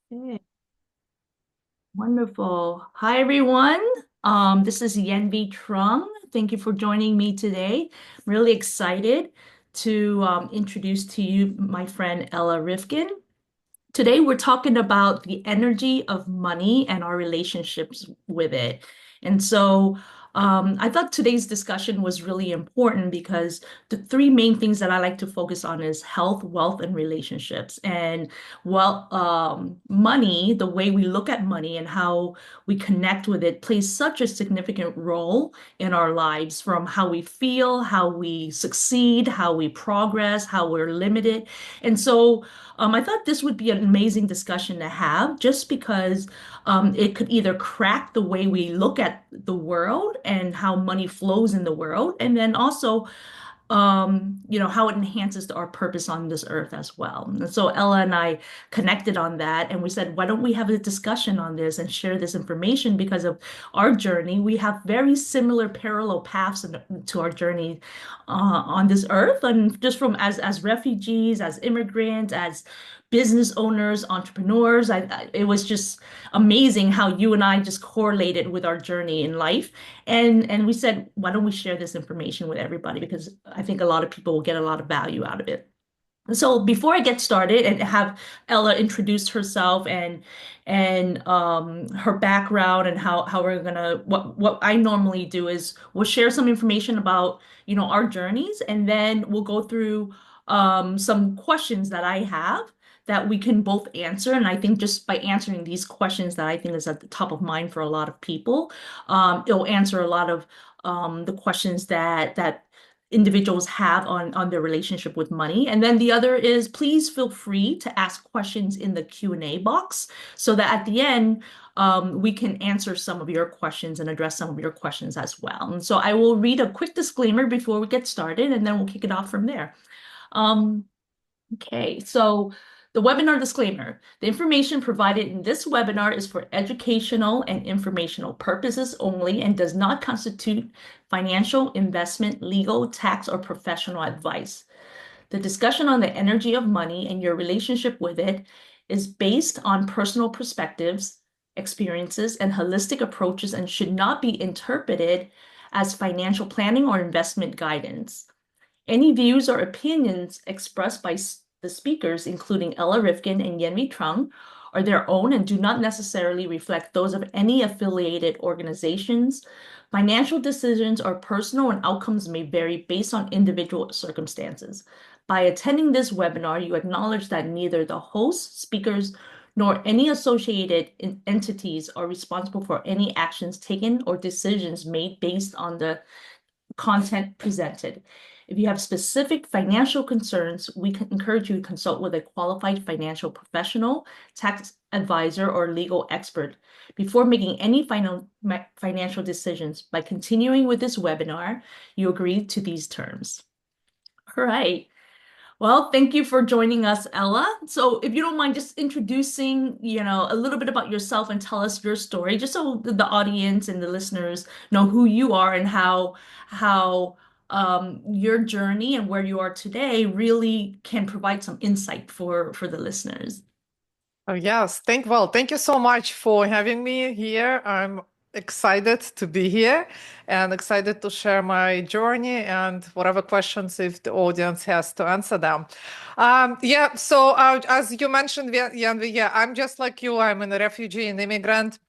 Okay, wonderful. Hi, everyone. This is Yenvy Truong. Thank you for joining me today. I'm really excited to introduce to you my friend Ella Rivkin. Today, we're talking about the energy of money and our relationships with it. And so, I thought today's discussion was really important because the three main things that I like to focus on is health, wealth, and relationships. And money, the way we look at money and how we connect with it, plays such a significant role in our lives, from how we feel, how we succeed, how we progress, how we're limited. And so, I thought this would be an amazing discussion to have just because it could either crack the way we look at the world and how money flows in the world, and then also how it enhances our purpose on this earth as well. And so Ella and I connected on that, and we said, why don't we have a discussion on this and share this information because of our journey. We have very similar parallel paths to our journey on this earth, and just from as refugees, as immigrants, as business owners, entrepreneurs. It was just amazing how you and I just correlated with our journey in life. And we said, why don't we share this information with everybody? Because I think a lot of people will get a lot of value out of it. So before I get started and have Ella introduce herself and her background and how we're gonna what I normally do is we'll share some information about our journeys, and then we'll go through some questions that I have that we can both answer. And I think just by answering these questions that I think is at the top of mind for a lot of people, it'll answer a lot of the questions that individuals have on their relationship with money. And then the other is, please feel free to ask questions in the Q&A box so that at the end we can answer some of your questions and address some of your questions as well. And so I will read a quick disclaimer before we get started, and then we'll kick it off from there. Um, Okay, so the webinar disclaimer. The information provided in this webinar is for educational and informational purposes only and does not constitute financial, investment, legal, tax, or professional advice. The discussion on the energy of money and your relationship with it is based on personal perspectives, experiences, and holistic approaches and should not be interpreted as financial planning or investment guidance. Any views or opinions expressed by the speakers, including Ella Rivkin and Yenvy Truong, are their own and do not necessarily reflect those of any affiliated organizations. Financial decisions or personal and outcomes may vary based on individual circumstances. By attending this webinar, you acknowledge that neither the hosts, speakers, nor any associated entities are responsible for any actions taken or decisions made based on the content presented. If you have specific financial concerns, we can encourage you to consult with a qualified financial professional, tax advisor, or legal expert before making any financial decisions. By continuing with this webinar, you agree to these terms. All right. Well, thank you for joining us, Ella. So, if you don't mind just introducing, a little bit about yourself and tell us your story, just so the audience and the listeners know who you are and how your journey and where you are today really can provide some insight for the listeners. Oh, yes. Thank you so much for having me here. I'm excited to be here and excited to share my journey and whatever questions if the audience has to answer them. As you mentioned, Yanvi, yeah, I'm just like you. I'm a refugee and immigrant.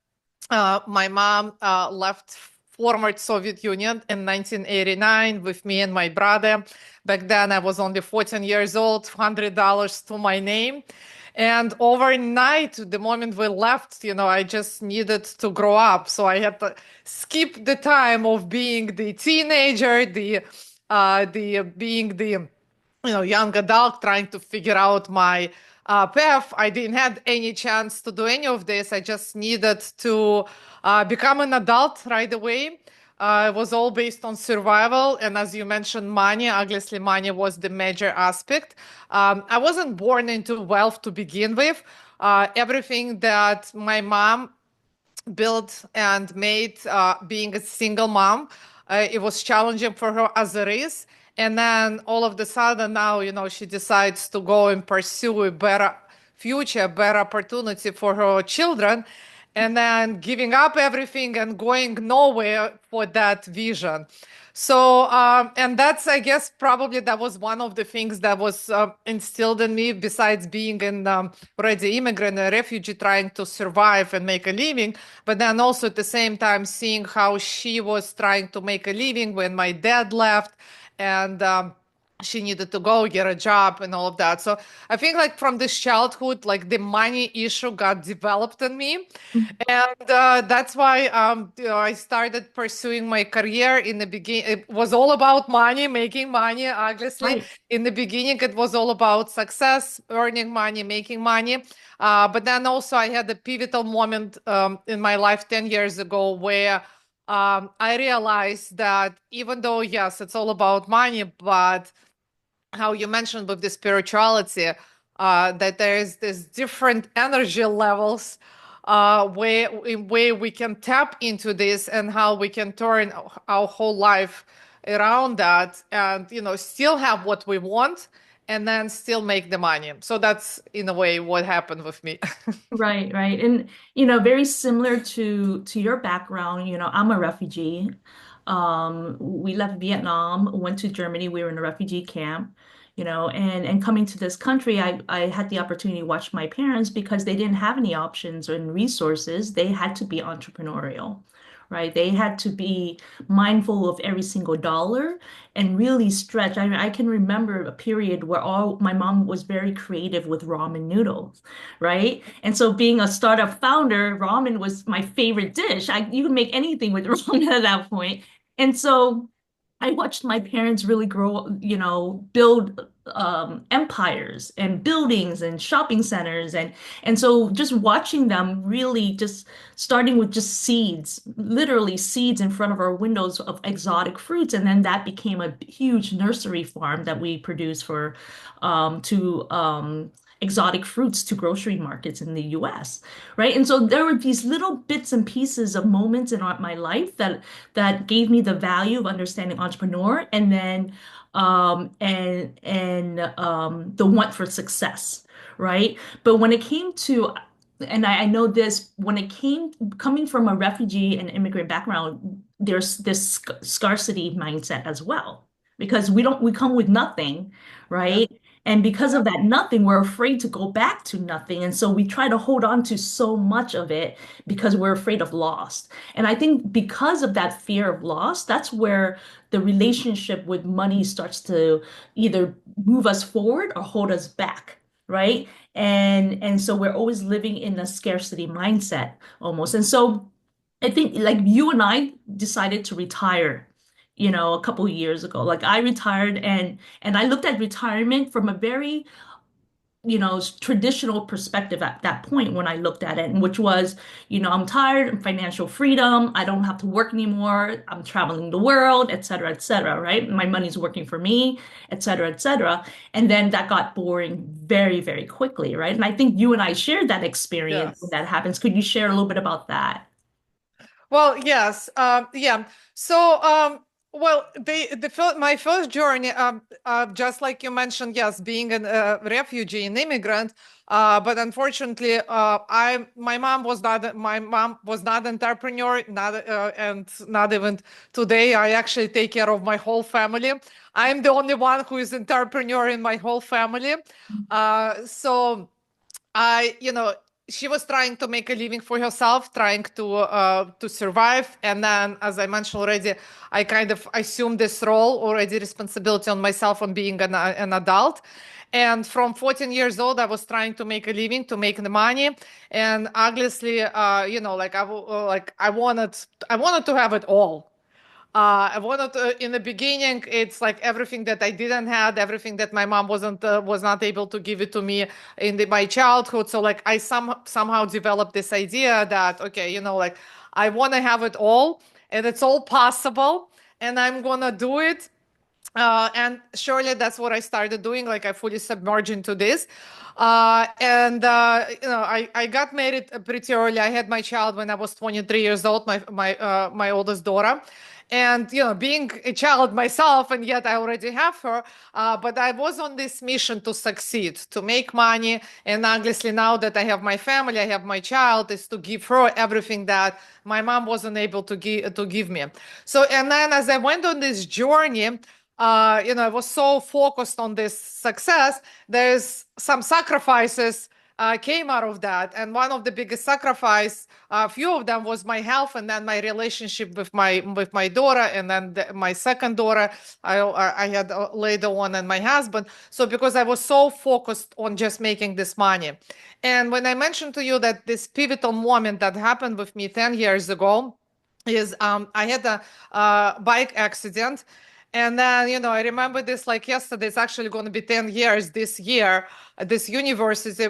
My mom left former Soviet Union in 1989 with me and my brother. Back then, I was only 14 years old, $100 to my name. And overnight, the moment we left, I just needed to grow up. So I had to skip the time of being the teenager, the young adult trying to figure out my path. I didn't have any chance to do any of this. I just needed to become an adult right away. It was all based on survival. And as you mentioned, money, obviously money was the major aspect. I wasn't born into wealth to begin with. Everything that my mom built and made, being a single mom, it was challenging for her as it is. And then all of the sudden now, she decides to go and pursue a better future, better opportunity for her children, and then giving up everything and going nowhere for that vision. So, and that's, I guess, probably that was one of the things that was instilled in me, besides being an already immigrant, a refugee, trying to survive and make a living. But then also at the same time, seeing how she was trying to make a living when my dad left, and she needed to go get a job and all of that. So I think like from this childhood, like the money issue got developed in me. And that's why I started pursuing my career. In the beginning, it was all about money, making money, obviously. Right. In the beginning, it was all about success, earning money, making money. But then also I had a pivotal moment in my life 10 years ago where I realized that even though, yes, it's all about money, but how you mentioned with the spirituality, that there is this different energy levels where we can tap into this, and how we can turn our whole life around that, and still have what we want, and then still make the money. So that's in a way what happened with me. Right, right. And very similar to your background, I'm a refugee. We left Vietnam, went to Germany. We were in a refugee camp, and coming to this country, I had the opportunity to watch my parents because they didn't have any options or resources. They had to be entrepreneurial, right? They had to be mindful of every single dollar and really stretch. I mean, I can remember a period where all my mom was very creative with ramen noodles, right? And so being a startup founder, ramen was my favorite dish. You can make anything with ramen at that point. And so I watched my parents really grow, build empires and buildings and shopping centers, and so just watching them really just starting with just seeds, literally seeds in front of our windows of exotic fruits, and then that became a huge nursery farm that we produce for to exotic fruits to grocery markets in the US, right? And so there were these little bits and pieces of moments in my life that gave me the value of understanding entrepreneur, and then the want for success, right? But when it came to, and I know this, when it came coming from a refugee and immigrant background, there's this scarcity mindset as well, because we come with nothing, Yeah. right? And because of that nothing, we're afraid to go back to nothing. And so we try to hold on to so much of it because we're afraid of loss. And I think because of that fear of loss, that's where the relationship with money starts to either move us forward or hold us back, right? And so we're always living in a scarcity mindset almost. And so I think like you and I decided to retire, a couple of years ago. Like I retired, and I looked at retirement from a very traditional perspective at that point when I looked at it, and which was, I'm tired, I'm financial freedom, I don't have to work anymore, I'm traveling the world, et cetera, right? My money's working for me, et cetera, et cetera. And then that got boring very, very quickly, right? And I think you and I shared that experience when Yes. that happens. Could you share a little bit about that? Well, yes, yeah. So, well, my first journey, just like you mentioned, yes, being a refugee, an immigrant, but unfortunately, my mom was not entrepreneur, not and not even today. I actually take care of my whole family. I'm the only one who is entrepreneur in my whole family. So. She was trying to make a living for herself, trying to survive. And then, as I mentioned already, I kind of assumed this role already, responsibility on myself on being an adult. And from 14 years old, I was trying to make a living, to make the money. And obviously, like I wanted to have it all. I wanted to, in the beginning, it's like everything that I didn't have, everything that my mom was not able to give it to me in my childhood. So like I somehow developed this idea that okay, like I want to have it all, and it's all possible, and I'm gonna do it. And surely that's what I started doing. Like I fully submerged into this. And I got married pretty early. I had my child when I was 23 years old, my oldest daughter. And, being a child myself, and yet I already have her, but I was on this mission to succeed, to make money. And obviously, now that I have my family, I have my child, is to give her everything that my mom wasn't able to give me. So, and then as I went on this journey, I was so focused on this success. There's some sacrifices came out of that, and one of the biggest sacrifice, a few of them, was my health, and then my relationship with my daughter, and then my second daughter. I had later on, and my husband. So because I was so focused on just making this money, and when I mentioned to you that this pivotal moment that happened with me 10 years ago is I had a bike accident. And then, I remember this like yesterday. It's actually going to be 10 years this year, this university,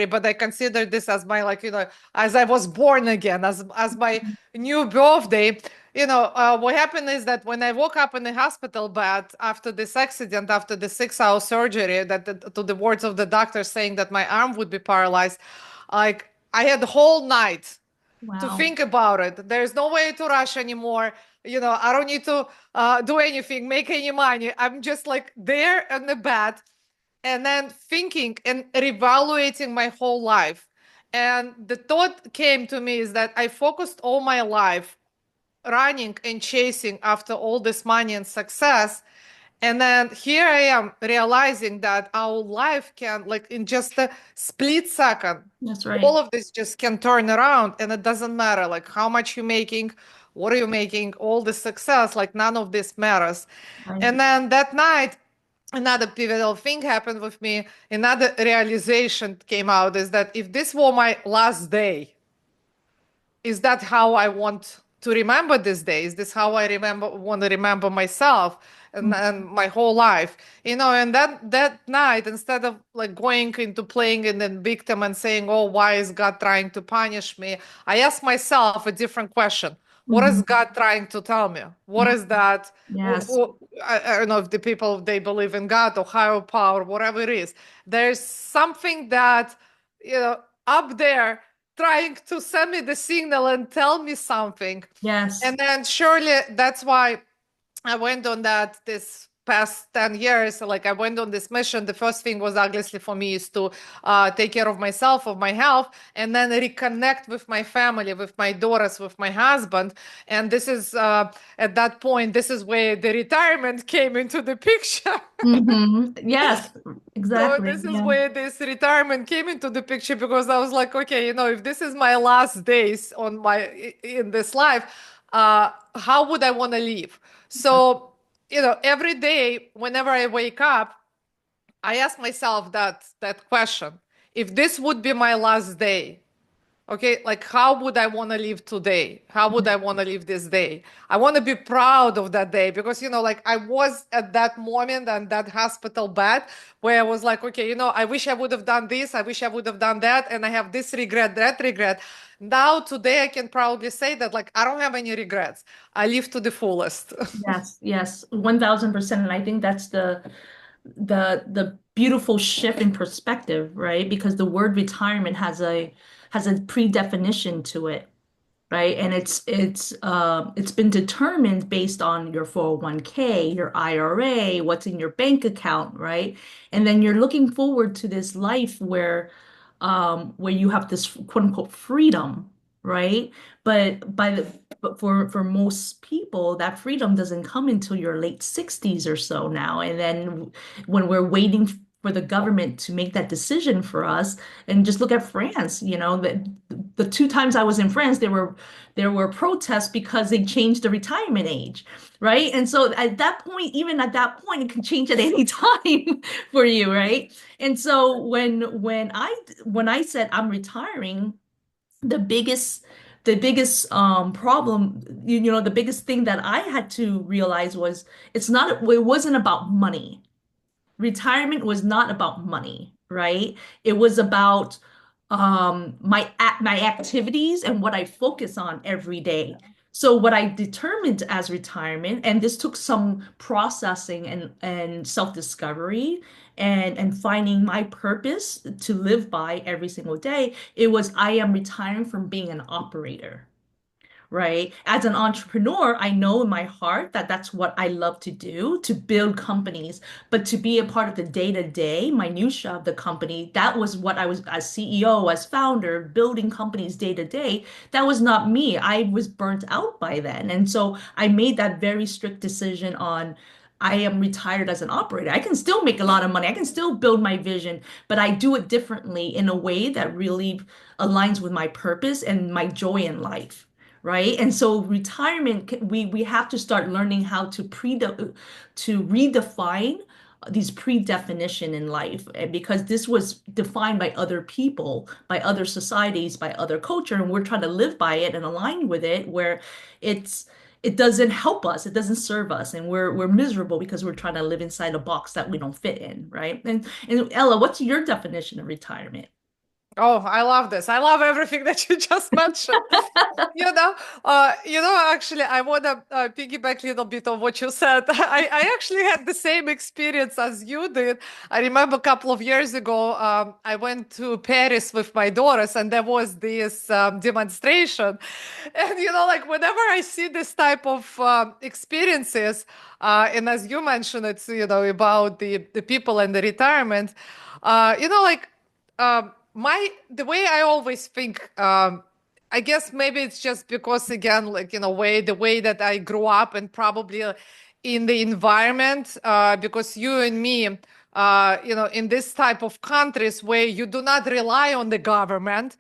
but I consider this as my, like, as I was born again, as my new birthday. What happened is that when I woke up in the hospital bed after this accident, after the 6-hour surgery, to the words of the doctor saying that my arm would be paralyzed, like I had the whole night to Wow. think about it. There's no way to rush anymore. I don't need to do anything, make any money. I'm just like there in the bed, and then thinking and reevaluating my whole life. And the thought came to me is that I focused all my life running and chasing after all this money and success. And then here I am realizing that our life can, like, in just a split second, That's all right. of this just can turn around, and it doesn't matter like how much you're making, what are you making, all the success, like none of this matters. Right. And then that night, another pivotal thing happened with me. Another realization came out is that if this were my last day, is that how I want to remember this day? Is this how I want to remember myself and my whole life? And that night, instead of like going into playing in the victim and saying, "Oh, why is God trying to punish me?" I asked myself a different question. What is Mhm. God trying to tell me? What is that? Yes. I don't know if the people, they believe in God or higher power, whatever it is. There's something that, up there, trying to send me the signal and tell me something. Yes. And then surely that's why I went on this past 10 years. Like, I went on this mission. The first thing was obviously for me is to take care of myself, of my health, and then reconnect with my family, with my daughters, with my husband. And this is, at that point, this is where the retirement came into the picture. Yes, So exactly. this is Yeah. where this retirement came into the picture, because I was like, okay, if this is my last days in this life, how would I want to live? So, every day whenever I wake up, I ask myself that question. If this would be my last day, okay, like how would I want to live today? How would I want to live this day? I want to be proud of that day, because, like I was at that moment and that hospital bed where I was like, okay, I wish I would have done this. I wish I would have done that. And I have this regret, that regret. Now, today, I can proudly say that, like, I don't have any regrets. I live to the fullest. Yes, yes, 1000%. And I think that's the beautiful shift in perspective, right? Because the word retirement has a predefinition to it, right? And it's been determined based on your 401k, your IRA, what's in your bank account, right? And then you're looking forward to this life where you have this quote unquote freedom, right? But for most people, that freedom doesn't come until your late 60s or so now. And then when we're waiting for the government to make that decision for us, and just look at France, the two times I was in France, there were protests because they changed the retirement age, right? And so at that point, even at that point, it can change at any time for you, right? And so when I said I'm retiring, the biggest problem, the biggest thing that I had to realize was it wasn't about money. Retirement was not about money, right? It was about my activities and what I focus on every day. So what I determined as retirement, and this took some processing and self-discovery and finding my purpose to live by every single day, it was I am retiring from being an operator, right? As an entrepreneur, I know in my heart that that's what I love to do, to build companies, but to be a part of the day-to-day minutia of the company, that was what I was as CEO, as founder, building companies day to day. That was not me. I was burnt out by then. And so I made that very strict decision on I am retired as an operator. I can still make a lot of money. I can still build my vision, but I do it differently in a way that really aligns with my purpose and my joy in life, right? And so retirement, we have to start learning how to to redefine these pre-definition in life, and because this was defined by other people, by other societies, by other culture, and we're trying to live by it and align with it, where it's it doesn't help us, it doesn't serve us, and we're miserable because we're trying to live inside a box that we don't fit in, right? And Ella, what's your definition of retirement? Oh, I love this. I love everything that you just mentioned. Actually, I want to piggyback a little bit on what you said. I actually had the same experience as you did. I remember a couple of years ago, I went to Paris with my daughters, and there was this demonstration. And, like whenever I see this type of experiences, and as you mentioned, it's, about the people and the retirement, like, the way I always think, I guess maybe it's just because again, like the way that I grew up and probably in the environment, because you and me, in this type of countries where you do not rely on the government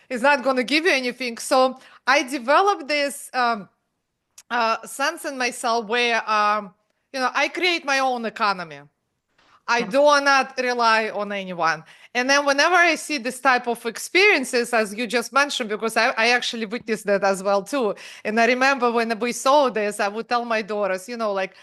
is not going to give you anything. So I developed this sense in myself where, I create my own economy. I Yeah. do not rely on anyone. And then whenever I see this type of experiences, as you just mentioned, because I actually witnessed that as well too. And I remember when we saw this, I would tell my daughters, like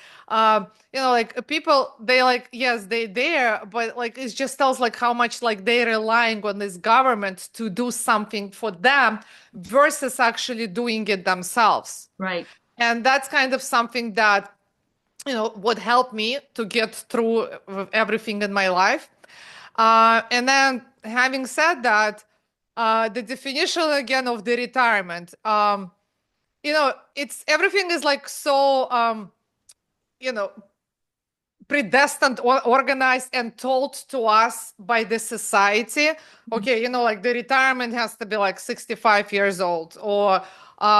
people, they like, yes, they there, but like it just tells like how much like they're relying on this government to do something for them versus actually doing it themselves. Right. And that's kind of something that would help me to get through everything in my life. And then having said that, the definition again of the retirement, it's everything is like so, you know, predestined or organized and told to us by the society. Okay, like the retirement has to be like 65 years old, or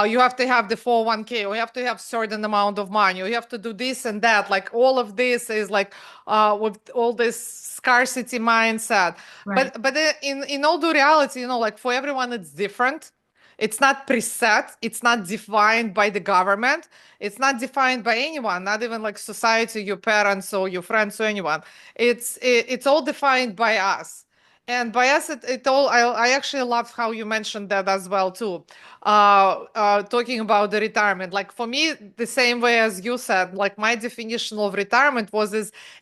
you have to have the 401k, or you have to have certain amount of money, or you have to do this and that. Like all of this is like with all this scarcity mindset. Right. But in all the reality, like for everyone it's different. It's not preset. It's not defined by the government. It's not defined by anyone, not even like society, your parents or your friends or anyone. It's all defined by us. And by us, it all. I actually love how you mentioned that as well too. Talking about the retirement, like for me, the same way as you said, like my definition of retirement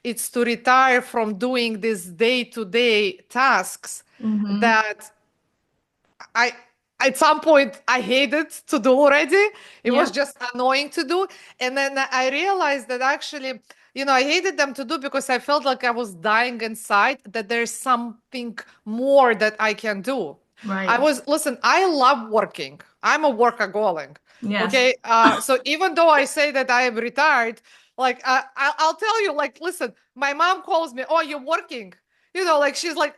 it's to retire from doing these day-to-day tasks Mm-hmm. that I at some point I hated to do already. It was Yeah. just annoying to do. And then I realized that actually, I hated them to do because I felt like I was dying inside, that there's something more that I can do. Right. Listen, I love working. I'm a workaholic. Yes. Okay. So even though I say that I am retired, like I'll tell you, like, listen, my mom calls me, oh, you're working. Like she's like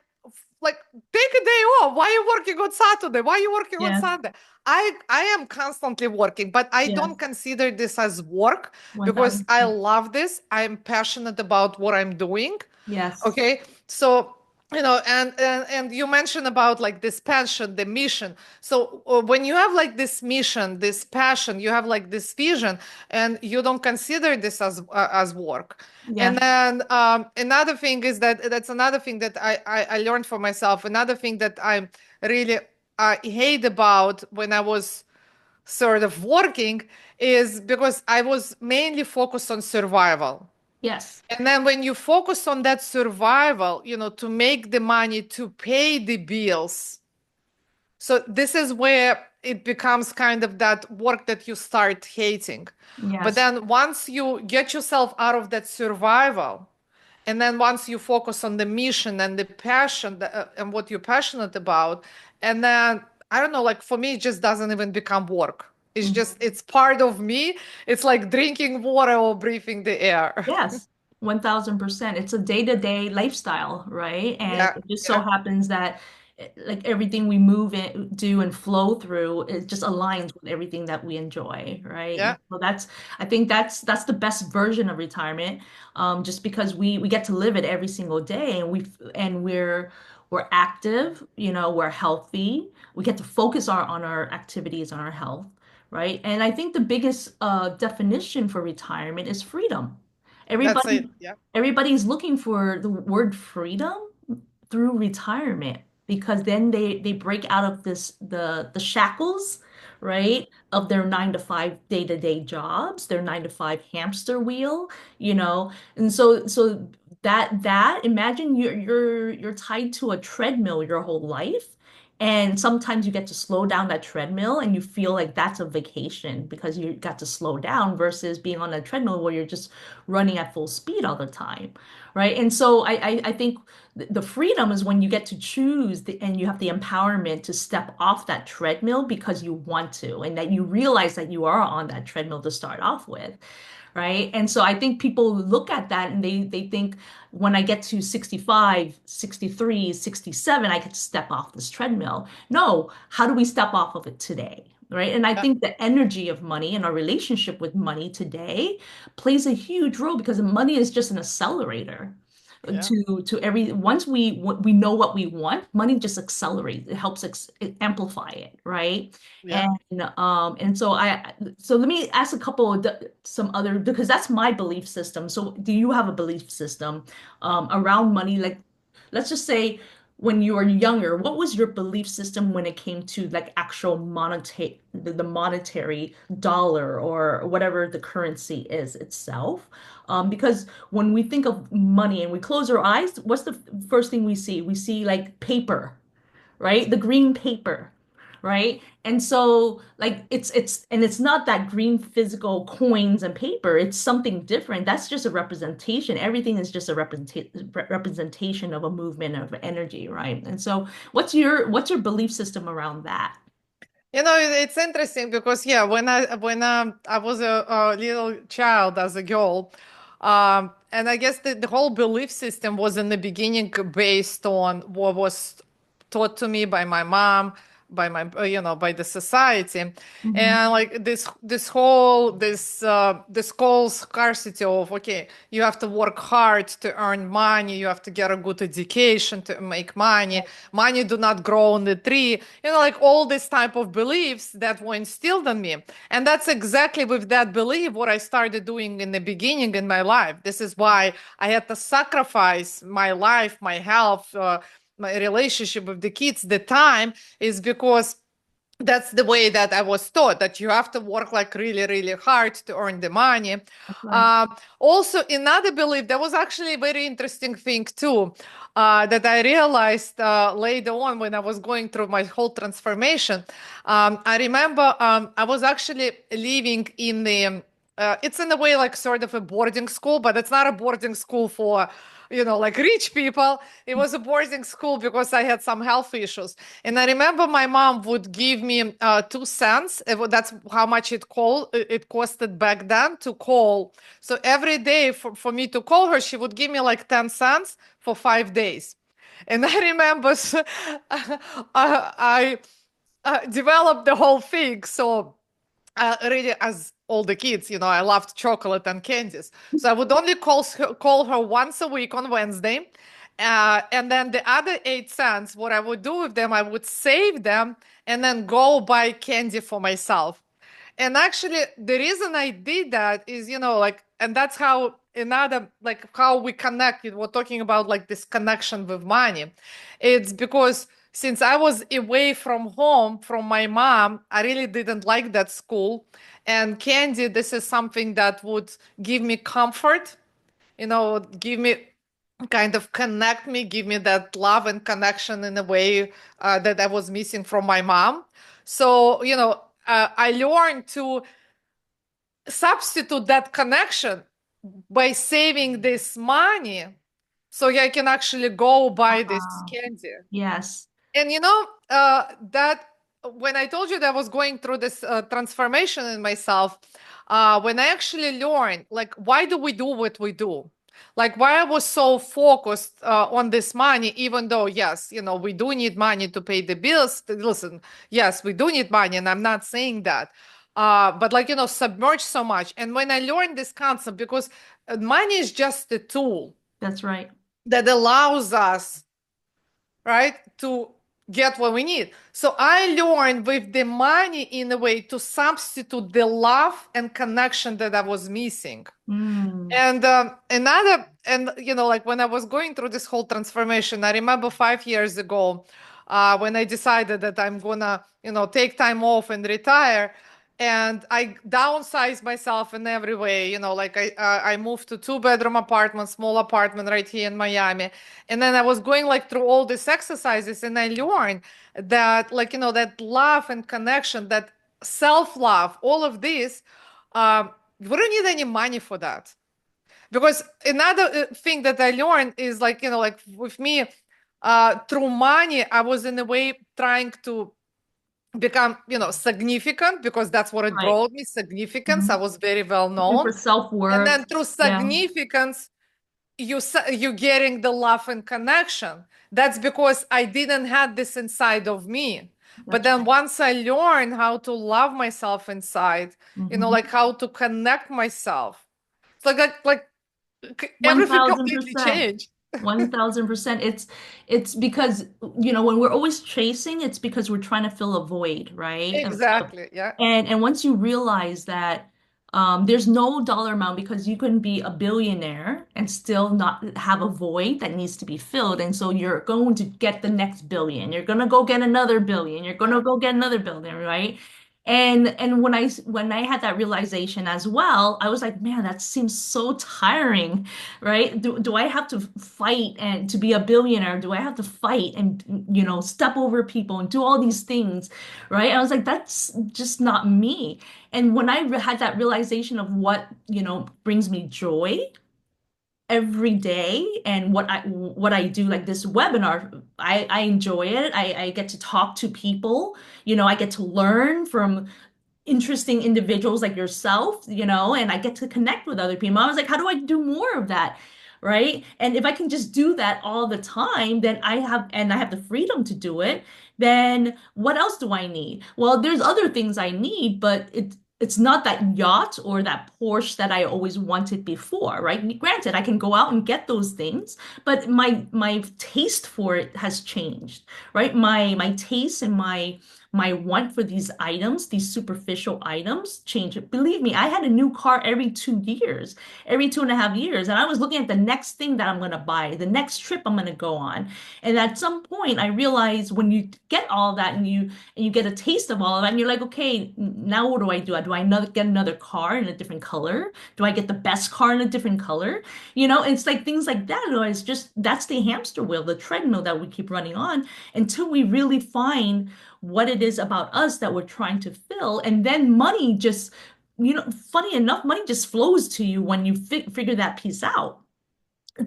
take a day off. Why are you working on Saturday? Why are you working on Yes. Sunday? I am constantly working, but I don't Yes. consider this as work because I 1000%. love this. I'm passionate about what I'm doing. Yes. Okay, so and you mentioned about like this passion, the mission. So when you have like this mission, this passion, you have like this vision, and you don't consider this as work. And Yes. then another thing is that's another thing that I learned for myself. Another thing that I really hate about when I was sort of working is because I was mainly focused on survival. Yes. And then when you focus on that survival, to make the money to pay the bills. So this is where it becomes kind of that work that you start hating. But Yes. then once you get yourself out of that survival, and then once you focus on the mission and the passion and what you're passionate about, and then I don't know, like for me, it just doesn't even become work. It's just, Mhm. it's part of me. It's like drinking water or breathing the air. Yes, 1000%. It's a day-to-day lifestyle, right? And Yeah, it just so yeah, happens that like everything we move in, do and flow through, it just aligns with everything that we enjoy, right? yeah, And so I think that's the best version of retirement, just because we get to live it every single day, and we're active, we're healthy. We get to focus on our activities, on our health, right? And I think the biggest definition for retirement is freedom. that's Everybody, it. Yeah, everybody's looking for the word freedom through retirement because then they break out of the shackles, right, of their 9 to 5 day-to-day jobs, their 9 to 5 hamster wheel, and so that imagine you're tied to a treadmill your whole life. And sometimes you get to slow down that treadmill and you feel like that's a vacation because you got to slow down versus being on a treadmill where you're just running at full speed all the time, right? And so I think the freedom is when you get to choose and you have the empowerment to step off that treadmill because you want to, and that you realize that you are on that treadmill to start off with, right? And so I think people look at that and they think when I get to 65, 63, 67, I could step off this treadmill. No, how do we step off of it today? Right. And I yeah, think the energy of money and our relationship with money today plays a huge role because money is just an accelerator yeah, to every once we know what we want, money just accelerates. It helps amplify it, right? yeah. And so let me ask a couple of some other because that's my belief system. So do you have a belief system around money? Like, let's just say when you were younger, what was your belief system when it came to like actual monetary the monetary dollar or whatever the currency is itself? Because when we think of money and we close our eyes, what's the first thing we see? We see like paper, right? The green paper, right? And so like it's not that green physical coins and paper. It's something different. That's just a representation. Everything is just a representation of a movement of energy, right? And so what's your belief system around that? You know, it's interesting because yeah, when I was a little child as a girl, and I guess the whole belief system was in the beginning based on what was taught to me by my mom, by my by the society, Hmm. and like this whole scarcity of, okay, you have to work hard to earn money, you have to get a good education to make money do not grow on the tree, like all this type of beliefs that were instilled in me. And that's exactly with that belief what I started doing in the beginning in my life. This is why I had to sacrifice my life, my health, my relationship with the kids, the time, is because that's the way that I was taught, that you have to work like really, really hard to earn the money. That's right. Also, another belief, that was actually a very interesting thing too, that I realized later on when I was going through my whole transformation. I remember I was actually living in the it's in a way like sort of a boarding school, but it's not a boarding school for, like rich people. It was a boarding school because I had some health issues. And I remember my mom would give me 2 cents. That's how much it costed back then to call. So every day for me to call her, she would give me like 10 cents for 5 days. And I remember I developed the whole thing. So really, as all the kids, I loved chocolate and candies. So I would only call her once a week on Wednesday. And then the other 8 cents, what I would do with them, I would save them and then go buy candy for myself. And actually, the reason I did that is, like, and that's how another, like, how we connect. We're talking about like this connection with money. It's because since I was away from home from my mom, I really didn't like that school. And candy, this is something that would give me comfort, give me kind of connect me, give me that love and connection in a way that I was missing from my mom. So, I learned to substitute that connection by saving this money so I can actually go buy this Ah, candy. yes. And that. when I told you that I was going through this transformation in myself, when I actually learned, like, why do we do what we do? Like, why I was so focused on this money, even though, yes, we do need money to pay the bills. Listen, yes, we do need money, and I'm not saying that. But like, submerged so much. And when I learned this concept, because money is just a tool That's right. that allows us, right, to get what we need. So I learned with the money in a way to substitute the love and connection that I was missing. Mm, And like when I was going through this whole transformation, I remember 5 years ago, when I decided that I'm gonna, take time off and retire, and I downsized myself in every way. Like I moved to two-bedroom apartment, small apartment right here in Miami, and then I was going like through all these exercises, and I learned that, like, that love and connection, that self-love, all of this, we don't need any money for that. Because another thing that I learned is, like, like with me, through money, I was in a way trying to become, significant, because that's what it right. brought me, significance. I Mhm. was very well Looking known. for And self-worth. then through Yeah, significance, you're getting the love and connection. That's because I didn't have this inside of me. But that's then right. once I learned how to love myself inside, Hmm. like how to connect myself, it's like everything completely 1000%. changed. 1000%. It's because, when we're always chasing, it's because we're trying to fill a void, right? Exactly. Yeah. And once you realize that there's no dollar amount, because you can be a billionaire and still not have a void that needs to be filled. And so you're going to get the next billion. You're going to go get another billion. You're going Yeah. to go get another billion, right? And when I had that realization as well, I was like, man, that seems so tiring, right? Do I have to fight and to be a billionaire? Do I have to fight and step over people and do all these things, right? I was like, that's just not me. And when I had that realization of what, brings me joy every day and what I do, like this webinar, I enjoy it. I get to talk to people, I get to learn from interesting individuals like yourself, and I get to connect with other people. I was like, how do I do more of that? Right? And if I can just do that all the time, then I have the freedom to do it, then what else do I need? Well, there's other things I need, but it's not that yacht or that Porsche that I always wanted before, right? Granted, I can go out and get those things, but my taste for it has changed, right? My taste and my want for these items, these superficial items, change. Believe me, I had a new car every 2 years, every 2.5 years, and I was looking at the next thing that I'm going to buy, the next trip I'm going to go on. And at some point, I realized when you get all that and you get a taste of all of that, and you're like, okay, now what do I do? Do I get another car in a different color? Do I get the best car in a different color? It's like things like that. Or it's just that's the hamster wheel, the treadmill that we keep running on until we really find what it is about us that we're trying to fill. And then money just, funny enough, money just flows to you when you figure that piece out.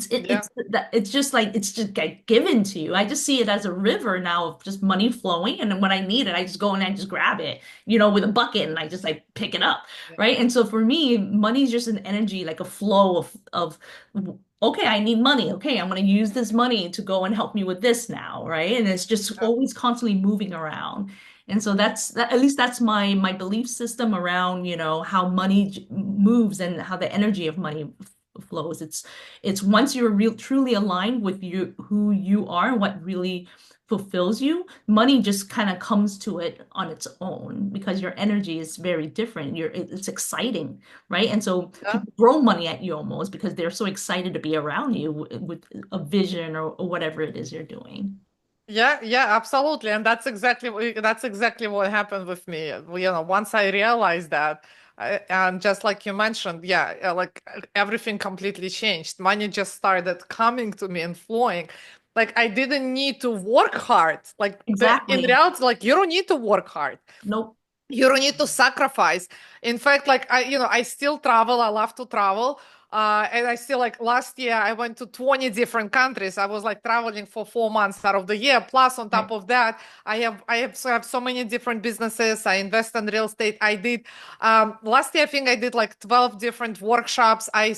Yeah. It's just like it's just get given to you. I just see it as a river now of just money flowing, and then when I need it, I just go and I just grab it, with a bucket, and I just like pick it up, Yeah. right? And so for me, money is just an energy, like a flow of okay, I need money. Okay, I'm going to use this money to go and help me with this now, right? And it's just Yeah. always constantly moving around. And so at least that's my belief system around, how money moves and how the energy of money flows. It's once you're truly aligned with who you are and what really fulfills you, money just kind of comes to it on its own because your energy is very different. It's exciting, right? And so Yeah. people throw money at you almost because they're so excited to be around you with a vision or whatever it is you're doing. Yeah, yeah, absolutely. And that's exactly what happened with me. Once I realized that, and just like you mentioned, yeah, like everything completely changed. Money just started coming to me and flowing. Like I didn't need to work hard. Like in Exactly. reality, like you don't need to work hard. Nope. You don't need to sacrifice. In fact, like I still travel. I love to travel. And I still like last year I went to 20 different countries. I was like traveling for 4 months out of the year. Plus, on top Right. of that, I have so many different businesses. I invest in real estate. I did last year I think I did like 12 different workshops. I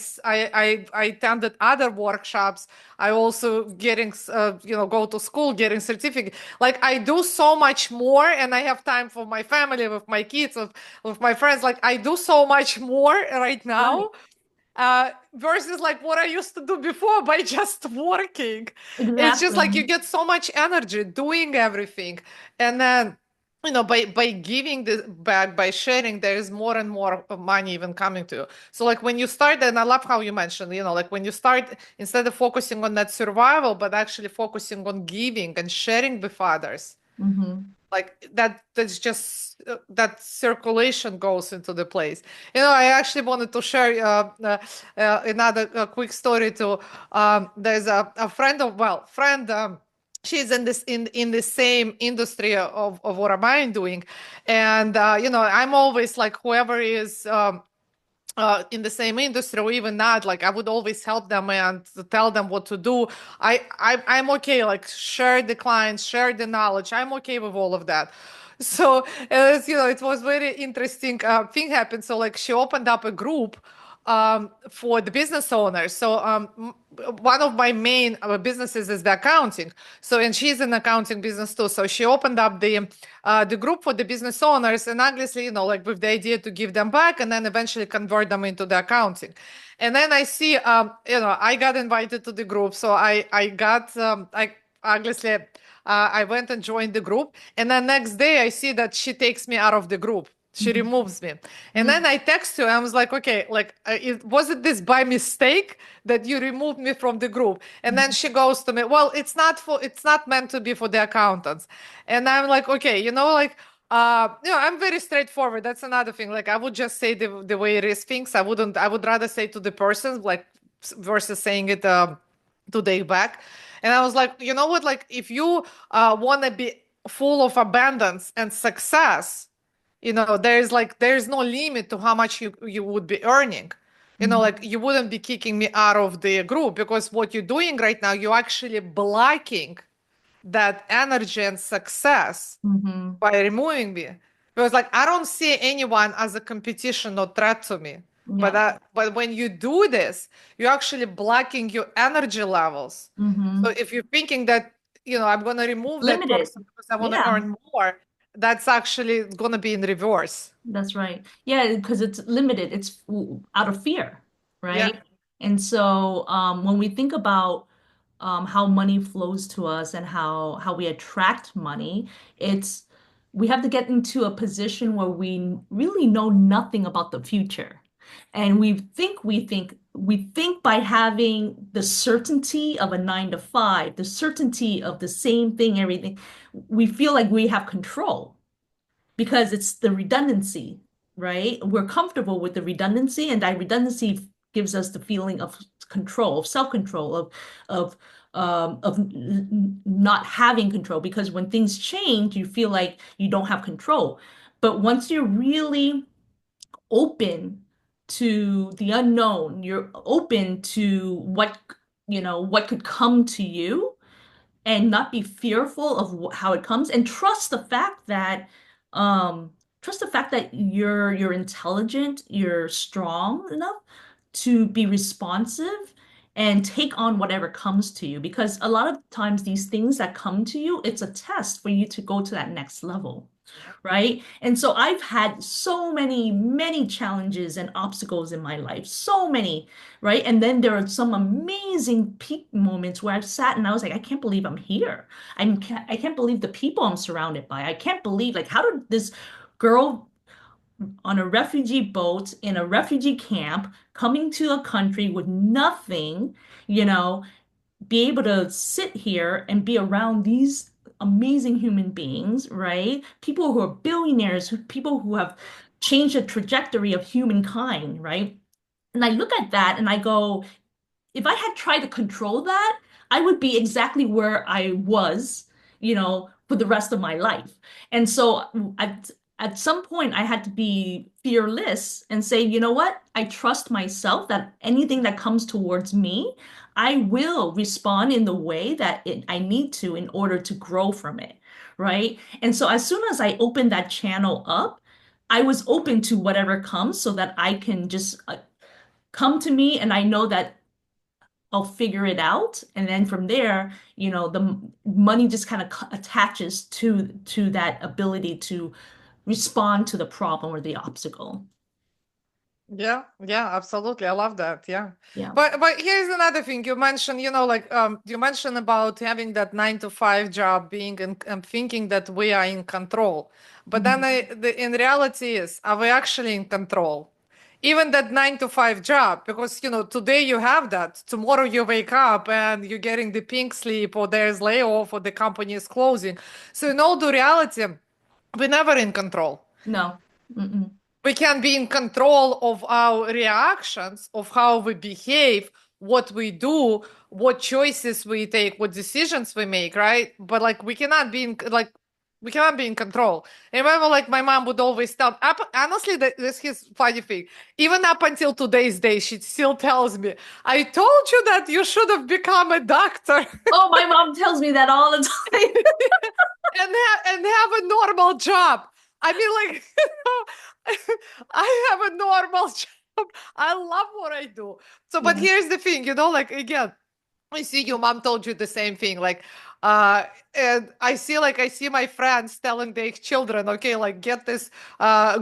attended other workshops. I also getting go to school, getting certificate. Like I do so much more, and I have time for my family, with my kids, with my friends. Like I do so much more right Right. now, versus like what I used to do before by just working. It's just like you Exactly. get so much energy doing everything, and then by giving this back, by sharing, there is more and more money even coming to you. So like when you start, and I love how you mentioned, like when you start, instead of focusing on that survival, but actually focusing on giving and sharing with others, Hmm. like that's just that circulation goes into the place. I actually wanted to share another quick story too. There's a friend of well friend she's in the same industry of what I'm doing, and I'm always like whoever is in the same industry or even not, like I would always help them and tell them what to do. I'm okay, like share the clients, share the knowledge. I'm okay with all of that. So it was very interesting thing happened. So like she opened up a group for the business owners. So one of my main businesses is the accounting. So and she's in accounting business too. So she opened up the group for the business owners, and obviously like with the idea to give them back and then eventually convert them into the accounting. And then I see I got invited to the group, so I got I obviously I went and joined the group, and then next day I see that she takes me out of the group. She removes me. And then I text her. I was like, okay, like, was it this by mistake that you removed me from the group? And then she goes to me, well, it's not meant to be for the accountants. And I'm like, okay, like, I'm very straightforward. That's another thing. Like, I would just say the way it is things. I would rather say to the person, like, versus saying it to the back. And I was like, you know what? Like, if you want to be full of abundance and success, there's no limit to how much you would be earning. Like Hmm. you wouldn't be kicking me out of the group, because what you're doing right now, you're actually blocking that energy and success Hmm. by removing me. Because like I don't see anyone as a competition or threat to me. But Yeah. when you do this, you're actually blocking your energy levels. So Hmm. if you're thinking that, I'm gonna remove that Limited. person because I want to Yeah. earn more, that's actually gonna be in reverse. That's right. Yeah, because it's limited. It's out of fear, Yeah. right? And so when we think about how money flows to us and how we attract money, it's we have to get into a position where we really know nothing about the future. And we think by having the certainty of a 9 to 5, the certainty of the same thing, everything, we feel like we have control because it's the redundancy, right? We're comfortable with the redundancy, and that redundancy gives us the feeling of control, of self-control, of not having control. Because when things change, you feel like you don't have control. But once you're really open to the unknown, you're open to what could come to you, and not be fearful of how it comes, and um trust the fact that you're intelligent, you're strong enough to be responsive and take on whatever comes to you, because a lot of times these things that come to you, it's a test for you to go to that next level, right? And so I've had so many challenges and obstacles in my life, so many, right? And then there are some amazing peak moments where I've sat and I was like, I can't believe I'm here. I can't believe the people I'm surrounded by. I can't believe, like, how did this girl on a refugee boat in a refugee camp coming to a country with nothing, you know, be able to sit here and be around these amazing human beings, right? People who are billionaires, people who have changed the trajectory of humankind, right? And I look at that and I go, if I had tried to control that, I would be exactly where I was, for the rest of my life. And so at some point I had to be fearless and say, you know what? I trust myself that anything that comes towards me, I will respond in the way that I need to in order to grow from it, right? And so as soon as I opened that channel up, I was open to whatever comes so that I can just come to me and I know that I'll figure it out. And then from there, the money just kind of attaches to that ability to respond to the problem or the obstacle. Yeah, yeah, absolutely. I love that. Yeah. Yeah. But here's another thing. You mentioned, like you mentioned about having that 9 to 5 job being thinking that we are in control. But then Mhm. in reality is, are we actually in control? Even that 9 to 5 job, because today you have that, tomorrow you wake up and you're getting the pink slip, or there's layoff, or the company is closing. So in all the reality, we're never in control. No. Mm-mm. We can be in control of our reactions, of how we behave, what we do, what choices we take, what decisions we make, right? But like we cannot be in control. I remember, like, my mom would always tell. Honestly, this is funny thing. Even up until today's day, she still tells me, "I told you that you should have become a doctor." Oh, my mom tells me that all the time. And have a normal job. I mean, like, I have a normal job. I love what I do. So, but Yeah. here's the thing, like, again, I see your mom told you the same thing. Like, uh, and I see my friends telling their children, okay, like, get this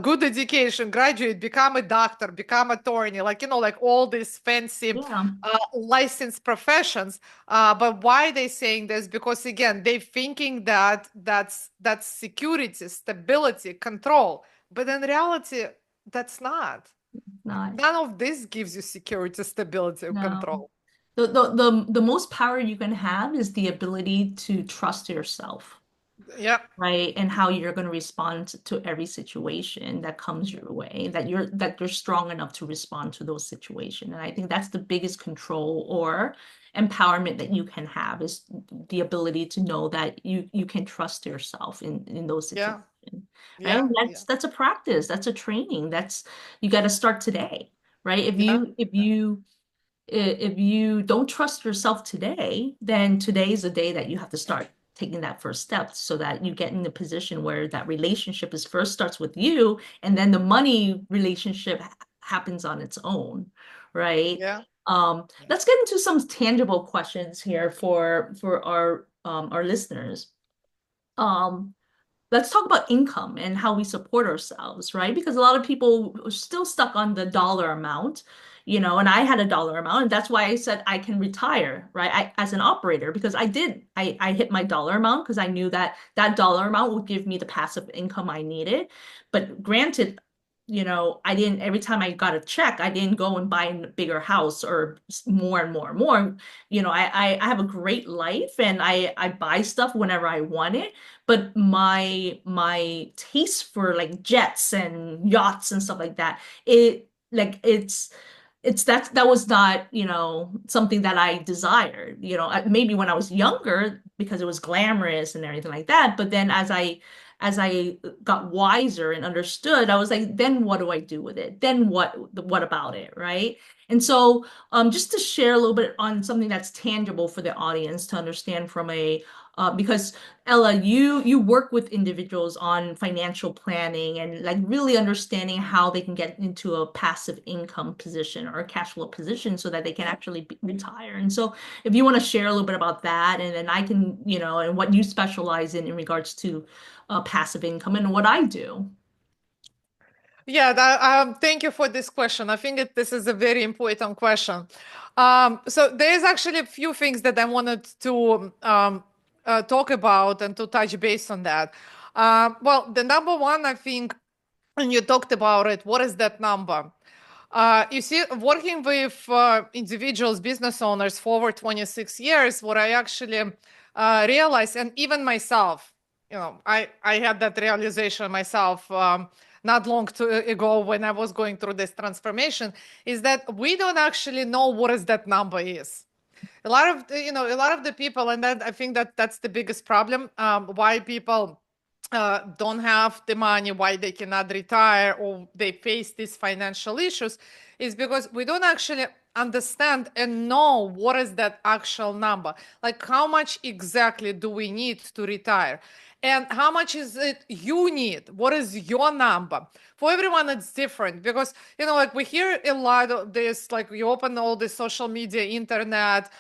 good education, graduate, become a doctor, become attorney, like, like all these fancy Yeah. licensed professions. But why they saying this? Because again, they thinking that that's security, stability, control. But in reality, that's not. Not. None of this gives you security, stability, or No. control. The most power you can have is the ability to trust yourself, Yeah. right? And how you're going to respond to every situation that comes your way, that you're strong enough to respond to those situations. And I think that's the biggest control or empowerment that you can have is the ability to know that you can trust yourself in those Yeah. situations. Right? Yeah. And Yeah. that's a practice, that's a training. That's you got to start today, right? If Yeah. you if you if you don't trust yourself today, then today is the day that you have to start taking that first step so that you get in the position where that relationship is first starts with you and then the money relationship happens on its own, right? Yeah. Let's get into some tangible questions here for our listeners. Um, let's talk about income and how we support ourselves, right? Because a lot of people are still stuck on the dollar amount, and I had a dollar amount, and that's why I said I can retire, right? As an operator, because I did. I hit my dollar amount because I knew that that dollar amount would give me the passive income I needed. But granted, I didn't, every time I got a check, I didn't go and buy a bigger house or more and more and more. I have a great life and I buy stuff whenever I want it, but my taste for like jets and yachts and stuff like that, that was not, something that I desired, maybe when I was younger because it was glamorous and everything like that. But then as I got wiser and understood, I was like, then what do I do with it? Then what about it, right? And so just to share a little bit on something that's tangible for the audience to understand from because Ella, you work with individuals on financial planning and like really understanding how they can get into a passive income position or a cash flow position so that they can actually retire. And so if you want to share a little bit about that, and then I can, and what you specialize in regards to passive income and what I do. Yeah, thank you for this question. I think this is a very important question. So there's actually a few things that I wanted to talk about and to touch base on that. Well, the number one, I think, and you talked about it, what is that number? You see, working with individuals, business owners for over 26 years, what I actually realized, and even myself, I had that realization myself not long ago when I was going through this transformation, is that we don't actually know what is that number is. A lot of the people, and that I think that that's the biggest problem, why people don't have the money, why they cannot retire, or they face these financial issues, is because we don't actually understand and know what is that actual number. Like, how much exactly do we need to retire? And how much is it you need? What is your number? For everyone, it's different because, like we hear a lot of this, like you open all the social media, internet,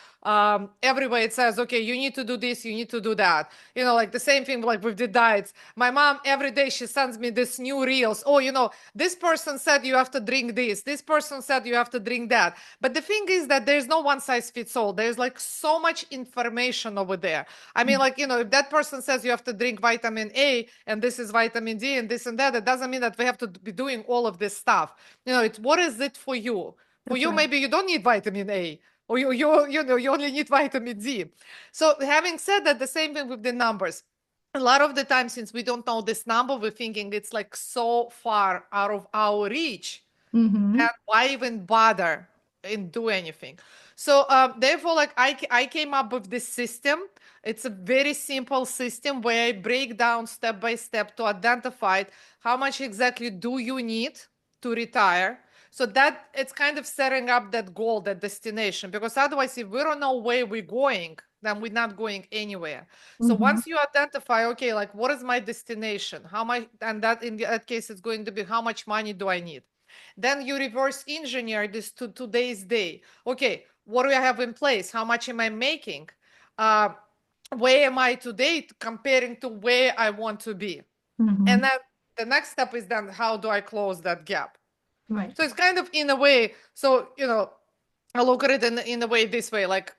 everywhere it says, okay, you need to do this, you need to do that. Like the same thing like with the diets. My mom, every day she sends me this new reels. Oh, this person said you have to drink this person said you have to drink that. But the thing is that there's no one size fits all. There's like so much information over there. I mean, like, if that person says you have to drink vitamin A and this is vitamin D and this and that, it doesn't mean that we have to be doing all of this stuff. It's what is it for you? For That's you, right. maybe you don't need vitamin A, or you only need vitamin D. So having said that, the same thing with the numbers. A lot of the time, since we don't know this number, we're thinking it's like so far out of our reach, Mm-hmm. and why even bother and do anything? So therefore, like I came up with this system. It's a very simple system where I break down step by step to identify how much exactly do you need to retire. So that it's kind of setting up that goal, that destination, because otherwise, if we don't know where we're going, then we're not going anywhere. So Mm-hmm. once you identify, okay, like what is my destination? How much, and that in that case, it's going to be how much money do I need? Then you reverse engineer this to today's day. Okay, what do I have in place? How much am I making? Uh, where am I today comparing to where I want to be? And Mm-hmm. then the next step is then how do I close that gap? Right. So it's kind of in a way, so I look at it in a way this way, like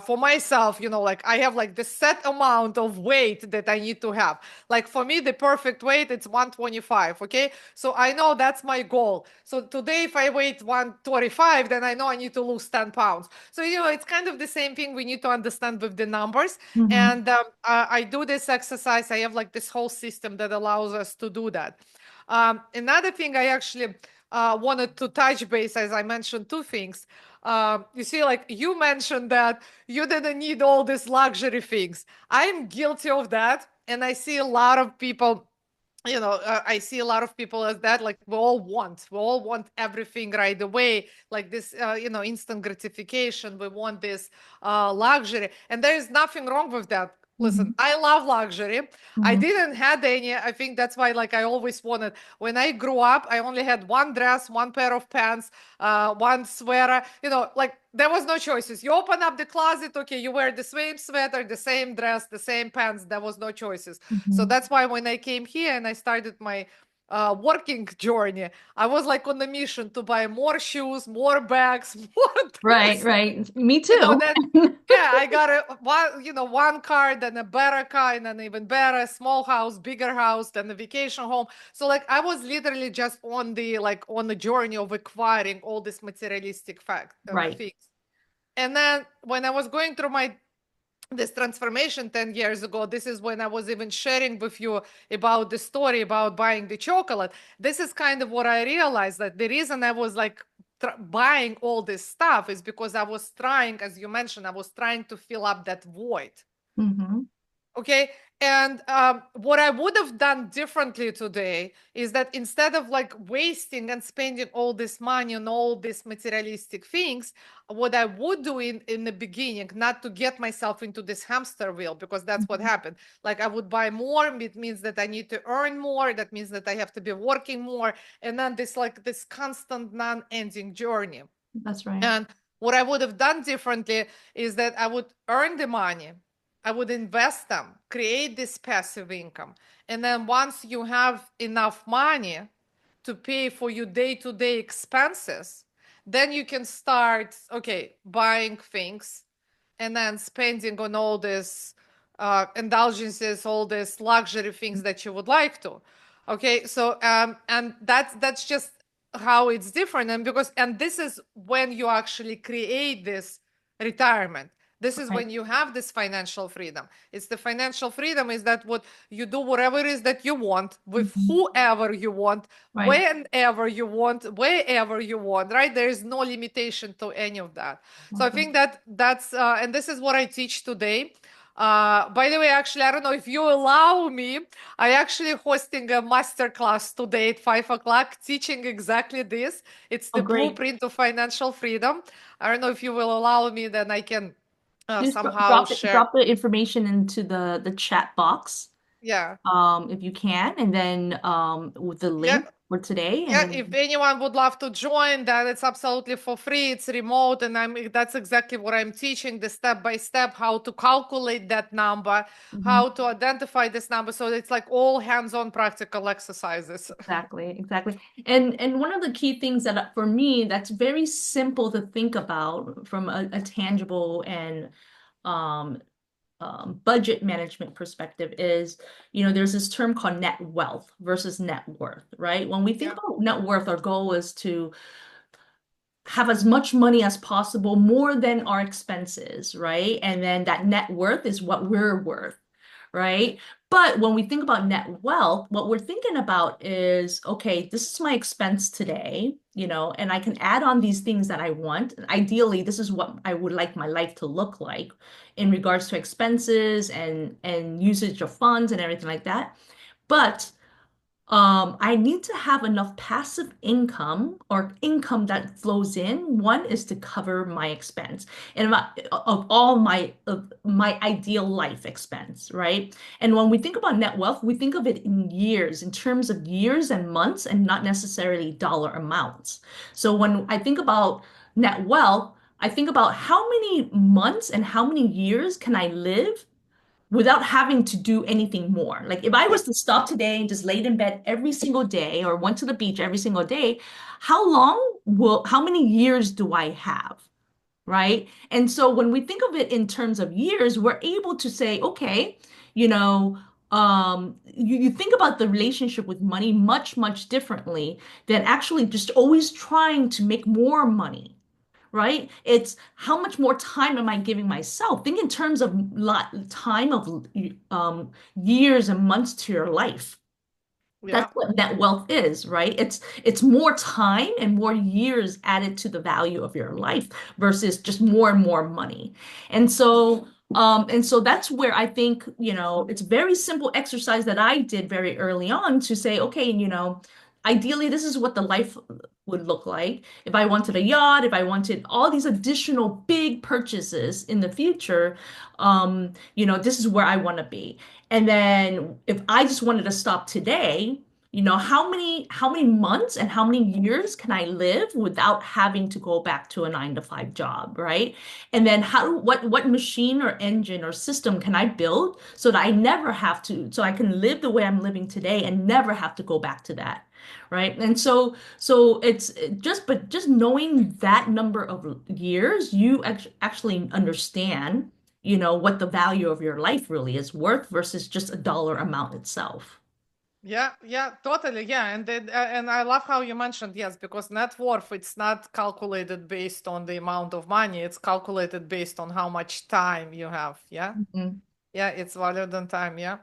for myself, like I have like the set amount of weight that I need to have. Like for me, the perfect weight it's 125. Okay, so I know that's my goal. So today, if I weigh 125, then I know I need to lose 10 pounds. So it's kind of the same thing. We need to understand with the numbers, Mm-hmm. and I do this exercise. I have like this whole system that allows us to do that. Another thing I actually wanted to touch base, as I mentioned, two things. You see, like you mentioned that you didn't need all these luxury things. I'm guilty of that. And I see a lot of people, I see a lot of people as that, like we all want everything right away, like this, instant gratification. We want this luxury. And there is nothing wrong with that. Mm-hmm. Listen, I love luxury. I Mm-hmm. didn't had any. I think that's why, like, I always wanted. When I grew up, I only had one dress, one pair of pants, one sweater. Like there was no choices. You open up the closet, okay, you wear the same sweater, the same dress, the same pants. There was no choices. So Mm-hmm. that's why when I came here and I started my working journey, I was like on a mission to buy more shoes, more bags, more Right, dress. right. Me too. Then yeah, I got one car, then a better car, and an even better small house, bigger house, then a vacation home. So like I was literally just on the journey of acquiring all these materialistic Right. things. And then when I was going through my this transformation 10 years ago, this is when I was even sharing with you about the story about buying the chocolate. This is kind of what I realized, that the reason I was like buying all this stuff is because I was trying, as you mentioned, I was trying to fill up that void. Mm-hmm. Okay. And what I would have done differently today is that instead of like wasting and spending all this money on all these materialistic things, what I would do in the beginning, not to get myself into this hamster wheel, because that's what Mm-hmm. happened. Like I would buy more, it means that I need to earn more. That means that I have to be working more. And then this constant non-ending journey. That's right. And what I would have done differently is that I would earn the money, I would invest them, create this passive income. And then once you have enough money to pay for your day-to-day expenses, then you can start, okay, buying things and then spending on all this indulgences, all these luxury things that you would like to. Okay, so and that's just how it's different, and this is when you actually create this retirement. This is Right. when you have this financial freedom. It's the financial freedom is that what you do, whatever it is that you want, with Mm-hmm. whoever you want, Right. whenever you want, wherever you want, right? There is no limitation to any of that. So I Okay. think that's and this is what I teach today. By the way, actually, I don't know if you allow me. I actually hosting a master class today at 5 o'clock, teaching exactly this. It's Oh, the great. blueprint of financial freedom. I don't know if you will allow me, then I can Just somehow share. drop the information into the chat box, Yeah, if you can, and then with the yeah, link for today, and yeah. then If anyone would love to join, that it's absolutely for free. It's remote, and that's exactly what I'm teaching, the step by step, how to calculate that number, Mhm. how to identify this number. So it's like all hands-on practical exercises. Exactly, exactly. And one of the key things that for me that's very simple to think about from a tangible and um budget management perspective is, there's this term called net wealth versus net worth, right? When we think Yeah, about net worth, our goal is to have as much money as possible, more than our expenses, right? And then that net worth is what we're worth, right? But when we think about net wealth, what we're thinking about is, okay, this is my expense today, and I can add on these things that I want. Ideally, this is what I would like my life to look like in regards to expenses and usage of funds and everything like that. But I need to have enough passive income or income that flows in. One is to cover my expense and of my ideal life expense, right? And when we think about net wealth, we think of it in years, in terms of years and months, and not necessarily dollar amounts. So when I think about net wealth, I think about how many months and how many years can I live without having to do anything more. Like if I yeah, was to stop today and just laid in bed every single day or went to the beach every single day, how many years do I have? Right? And so when we think of it in terms of years, we're able to say, okay, you know, you think about the relationship with money much, much differently than actually just always trying to make more money, right? It's how much more time am I giving myself? Think in terms of time of years and months to your life. That's yeah. what net wealth is, right? It's more time and more years added to the value of your life versus just more and more money. And so that's where I think, it's a very simple exercise that I did very early on to say, okay, ideally this is what the life would look like. If I wanted a yacht, if I wanted all these additional big purchases in the future, this is where I want to be. And then if I just wanted to stop today, how many months and how many years can I live without having to go back to a 9 to 5 job, right? And then what machine or engine or system can I build so that I never have to, so I can live the way I'm living today and never have to go back to that. Right. And so it's just knowing that number of years, you actually understand, what the value of your life really is worth versus just a dollar amount itself. Yeah, yeah, totally. Yeah, and I love how you mentioned yes, because net worth it's not calculated based on the amount of money. It's calculated based on how much time you have. Yeah, Mhm. yeah, it's valued in time. Yeah,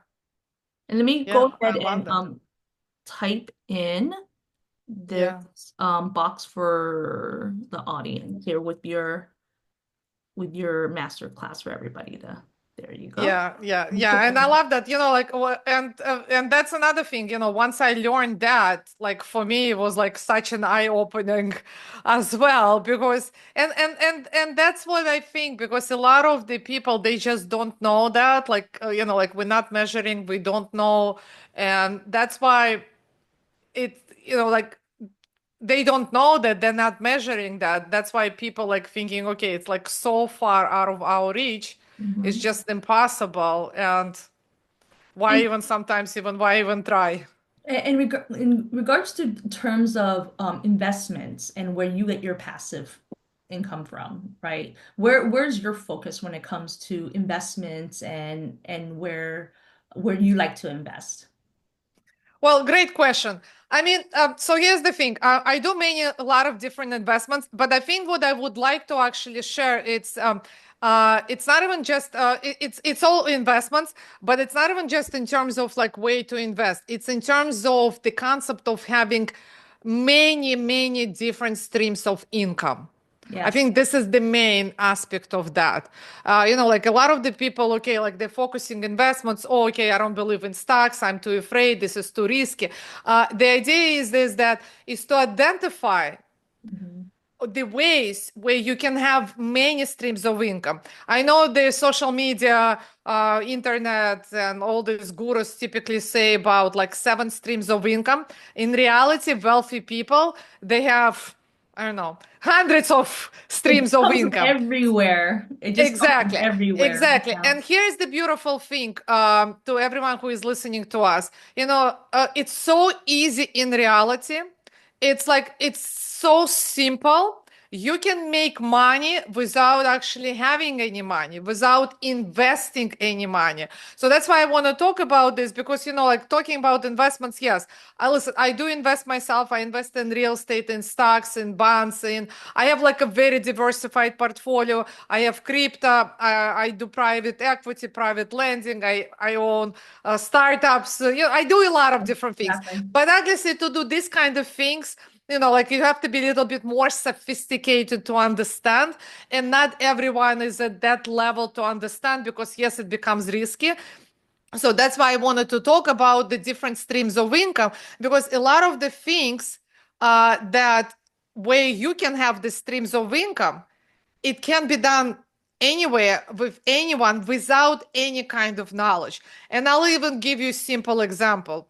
And let me yeah, go I ahead love and that. type in Yeah. this box for the audience here with your master class for everybody to, there you go. Yeah, yeah, yeah, and I love that. Like, and that's another thing. Once I learned that, like for me, it was like such an eye-opening, as well. Because and that's what I think. Because a lot of the people they just don't know that. Like, like we're not measuring, we don't know, and that's why it, like they don't know that they're not measuring that. That's why people like thinking, okay, it's like so far out of our reach, it's Mhm. just impossible. And why And even sometimes even why even try? in regards to terms of investments and where you get your passive income from, right? Where's your focus when it comes to investments and where you like to invest? Well, great question. I mean, so here's the thing. I do a lot of different investments, but I think what I would like to actually share, it's not even just it's all investments, but it's not even just in terms of like way to invest. It's in terms of the concept of having many different streams of income. I Yes. think this is the main aspect of that. Like a lot of the people, okay, like they're focusing investments. Oh, okay, I don't believe in stocks. I'm too afraid. This is too risky. The idea is this that is to identify Mhm. the ways where you can have many streams of income. I know the social media, internet, and all these gurus typically say about like 7 streams of income. In reality, wealthy people, they have, I don't know, hundreds of It streams of comes from income. everywhere. It just comes from Exactly, everywhere. exactly. Yeah. And here is the beautiful thing to everyone who is listening to us. It's so easy in reality. It's like it's so simple. You can make money without actually having any money, without investing any money. So that's why I want to talk about this because, like talking about investments, yes, I do invest myself. I invest in real estate, in stocks, in bonds, I have like a very diversified portfolio. I have crypto. I do private equity, private lending. I own startups. I do a lot of different things. Exactly. But obviously, to do these kind of things, like you have to be a little bit more sophisticated to understand. And not everyone is at that level to understand because, yes, it becomes risky. So that's why I wanted to talk about the different streams of income because a lot of the things that where you can have the streams of income, it can be done anywhere with anyone without any kind of knowledge. And I'll even give you a simple example.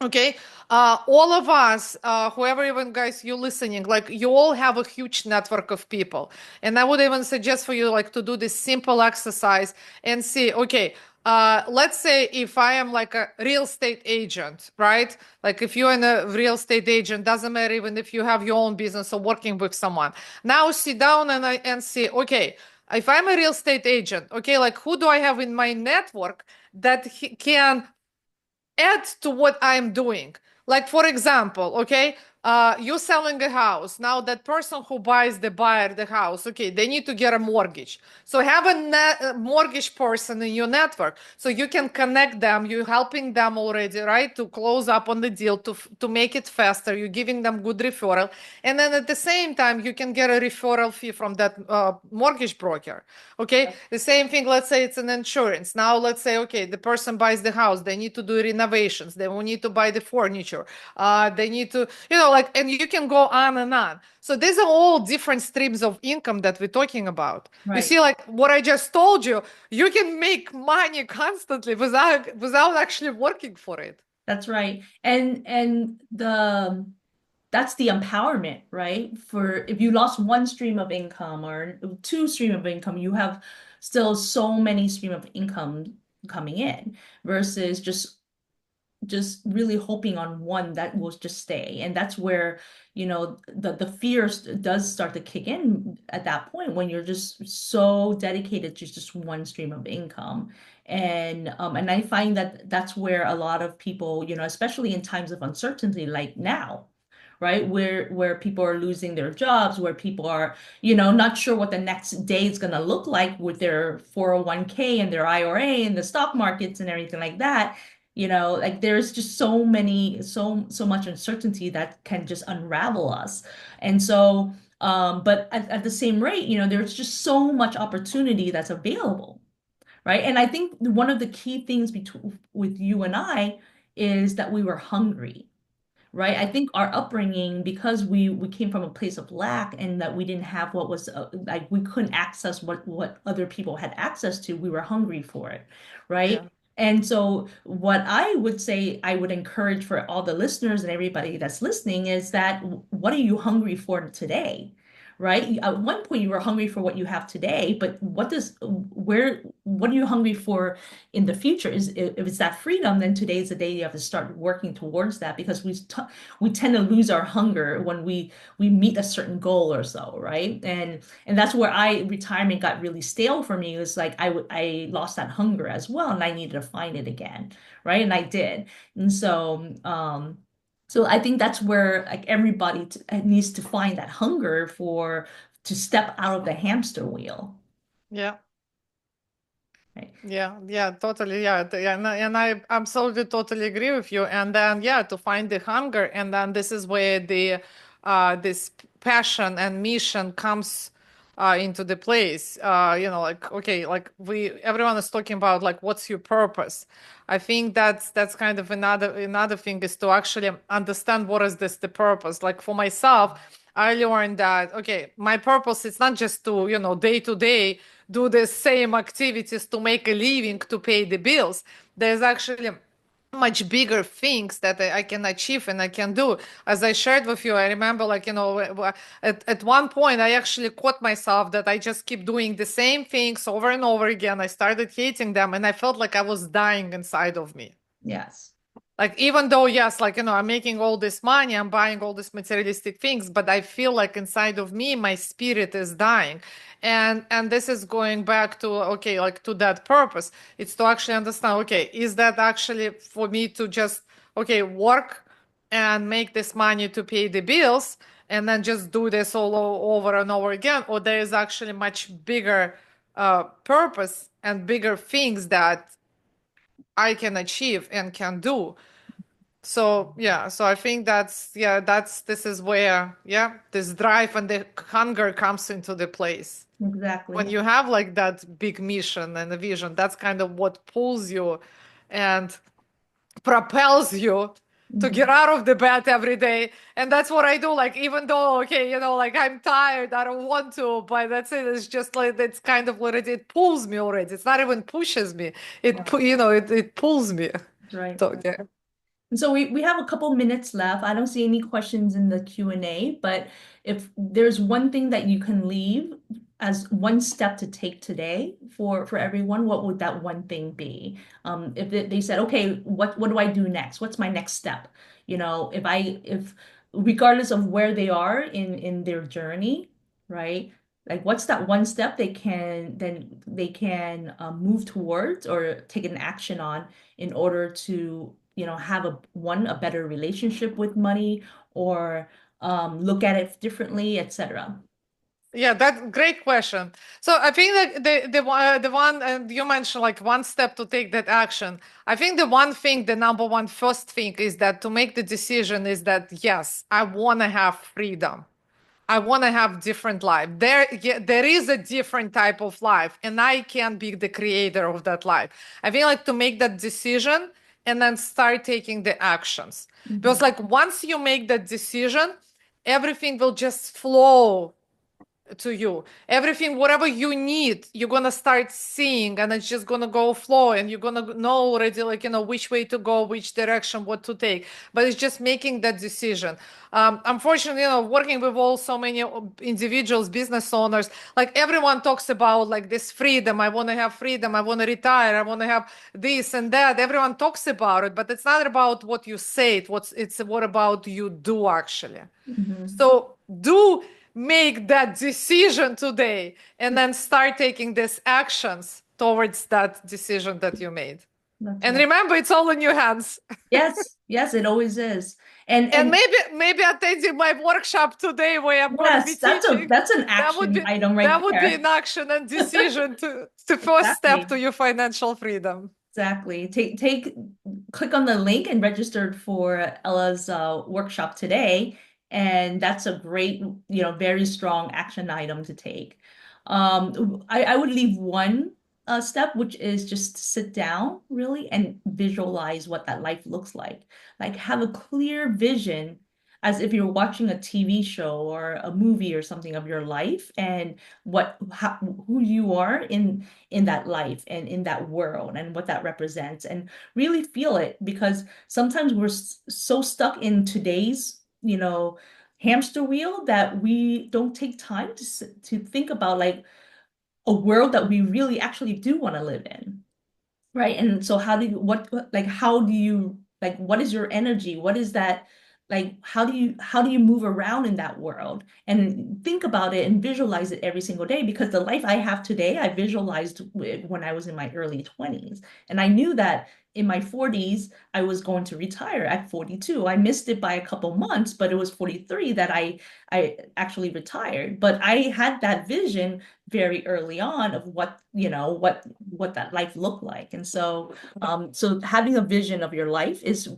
Okay, all of us, whoever even guys you listening, like you all have a huge network of people, and I would even suggest for you like to do this simple exercise and see. Okay, let's say if I am like a real estate agent, right? Like if you're a real estate agent, doesn't matter even if you have your own business or working with someone. Now sit down and see. Okay, if I'm a real estate agent, okay, like who do I have in my network that can add to what I'm doing. Like, for example, okay, you're selling a house. Now, that person who buys the buyer the house, okay, they need to get a mortgage. So, have a mortgage person in your network so you can connect them. You're helping them already, right, to close up on the deal, to make it faster. You're giving them good referral. And then at the same time, you can get a referral fee from that mortgage broker. Okay, the same thing. Let's say it's an insurance. Now, let's say, okay, the person buys the house. They need to do renovations. They will need to buy the furniture. They need to, like, and you can go on and on. So these are all different streams of income that we're talking about. You Right. see, like what I just told you, you can make money constantly without actually working for it. That's right. And that's the empowerment, right? For if you lost one stream of income or two stream of income, you have still so many stream of income coming in versus just really hoping on one that will just stay. And that's where, the fear does start to kick in at that point when you're just so dedicated to just one stream of income. And I find that that's where a lot of people, especially in times of uncertainty like now, right? Where people are losing their jobs, where people are, not sure what the next day is going to look like with their 401k and their IRA and the stock markets and everything like that. Like there's just so much uncertainty that can just unravel us. And so, but at the same rate, there's just so much opportunity that's available, right? And I think one of the key things between with you and I is that we were hungry, right? I think our upbringing, because we came from a place of lack and that we didn't have what was like we couldn't access what other people had access to, we were hungry for it, right? Yeah. And so what I would say I would encourage for all the listeners and everybody that's listening is that what are you hungry for today? Right? At one point you were hungry for what you have today, but what are you hungry for in the future? If it's that freedom, then today is the day you have to start working towards that because we tend to lose our hunger when we meet a certain goal or so, right? And that's where I retirement got really stale for me. It was like I lost that hunger as well, and I needed to find it again, right? And I did. And so I think that's where like everybody needs to find that hunger to step out of the hamster wheel, Yeah. right? Yeah, totally. Yeah, and I absolutely totally agree with you. And then, yeah, to find the hunger, and then this is where the this passion and mission comes into the place. Like okay, like we everyone is talking about like what's your purpose. I think that's kind of another thing is to actually understand what is this the purpose. Like for myself, I learned that okay, my purpose is not just to day to day do the same activities to make a living to pay the bills. There's actually much bigger things that I can achieve and I can do. As I shared with you, I remember like, at one point I actually caught myself that I just keep doing the same things over and over again. I started hating them and I felt like I was dying inside of me. Yes. Like even though yes, like I'm making all this money, I'm buying all these materialistic things, but I feel like inside of me my spirit is dying. And this is going back to okay, like to that purpose. It's to actually understand, okay, is that actually for me to just okay, work and make this money to pay the bills and then just do this all over and over again, or there is actually much bigger purpose and bigger things that I can achieve and can do. So yeah, so I think that's this is where this drive and the hunger comes into the place. When Exactly. you have like that big mission and a vision, that's kind of what pulls you and propels you to get Mhm. out of the bed every day. And that's what I do. Like even though okay, like I'm tired, I don't want to, but that's it. It's just like it's kind of what it pulls me already. It's not even pushes me. Right. It pulls me. Right. So yeah. And so we have a couple minutes left. I don't see any questions in the Q&A, but if there's one thing that you can leave as one step to take today for everyone, what would that one thing be? If they said, okay, what do I do next? What's my next step? If regardless of where they are in their journey, right? Like what's that one step they can move towards or take an action on in order to have a better relationship with money or look at it differently, etc. Yeah, that great question. So I think that the one you mentioned like one step to take that action. I think the one thing, the number one first thing is that to make the decision is that yes, I want to have freedom. I want to have different life. There is a different type of life, and I can be the creator of that life. I feel like to make that decision and then start taking the actions. Because Mhm. like once you make that decision, everything will just flow to you. Everything, whatever you need, you're gonna start seeing, and it's just gonna go flow, and you're gonna know already, like which way to go, which direction, what to take. But it's just making that decision. Unfortunately, working with all so many individuals, business owners, like everyone talks about like this freedom. I want to have freedom. I want to retire. I want to have this and that. Everyone talks about it, but it's not about what you say. It's what about you do actually. Mhm. So do make that decision today and then start taking these actions towards that decision that you made. That's And right. remember, it's all in your hands. Yes, yes, it always is. And And and maybe attending my workshop today where I'm going to be yes, teaching, that's an that would action be item right that would be there. an action and decision to first step Exactly. to your financial freedom. Exactly. Click on the link and register for Ella's workshop today, and that's a great, very strong action item to take. I would leave one step, which is just sit down really and visualize what that life looks like. Like have a clear vision as if you're watching a TV show or a movie or something of your life and who you are in that life and in that world and what that represents and really feel it because sometimes we're so stuck in today's, hamster wheel that we don't take time to think about like a world that we really actually do want to live in. Right. And so how do you like what is your energy? What is that like how do you move around in that world? And think about it and visualize it every single day because the life I have today, I visualized when I was in my early 20s. And I knew that in my 40s, I was going to retire at 42. I missed it by a couple months, but it was 43 that I actually retired. But I had that vision very early on of what that life looked like. And so having a vision of your life is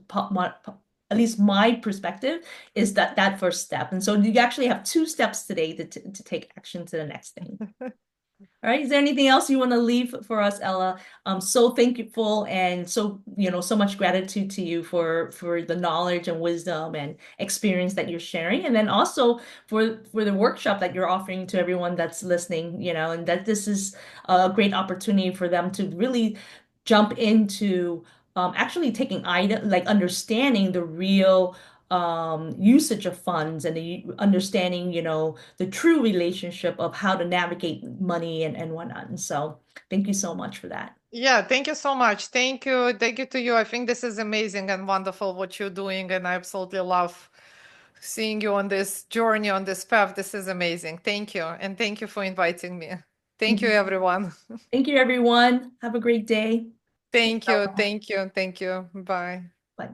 at least my perspective, is that first step. And so you actually have two steps today to take action to the next thing. All right. Is there anything else you want to leave for us, Ella? I'm so thankful and so, so much gratitude to you for the knowledge and wisdom and experience that you're sharing. And then also for the workshop that you're offering to everyone that's listening, and that this is a great opportunity for them to really jump into actually taking item like understanding the real usage of funds and the understanding, the true relationship of how to navigate money and whatnot. And so thank you so much for that. Yeah, thank you so much. Thank you. Thank you to you. I think this is amazing and wonderful what you're doing. And I absolutely love seeing you on this journey, on this path. This is amazing. Thank you. And thank you for inviting me. Thank you, Mhm. everyone. Thank you, everyone. Have a great day. Thank you. Thank you. Thank you. Bye. Bye.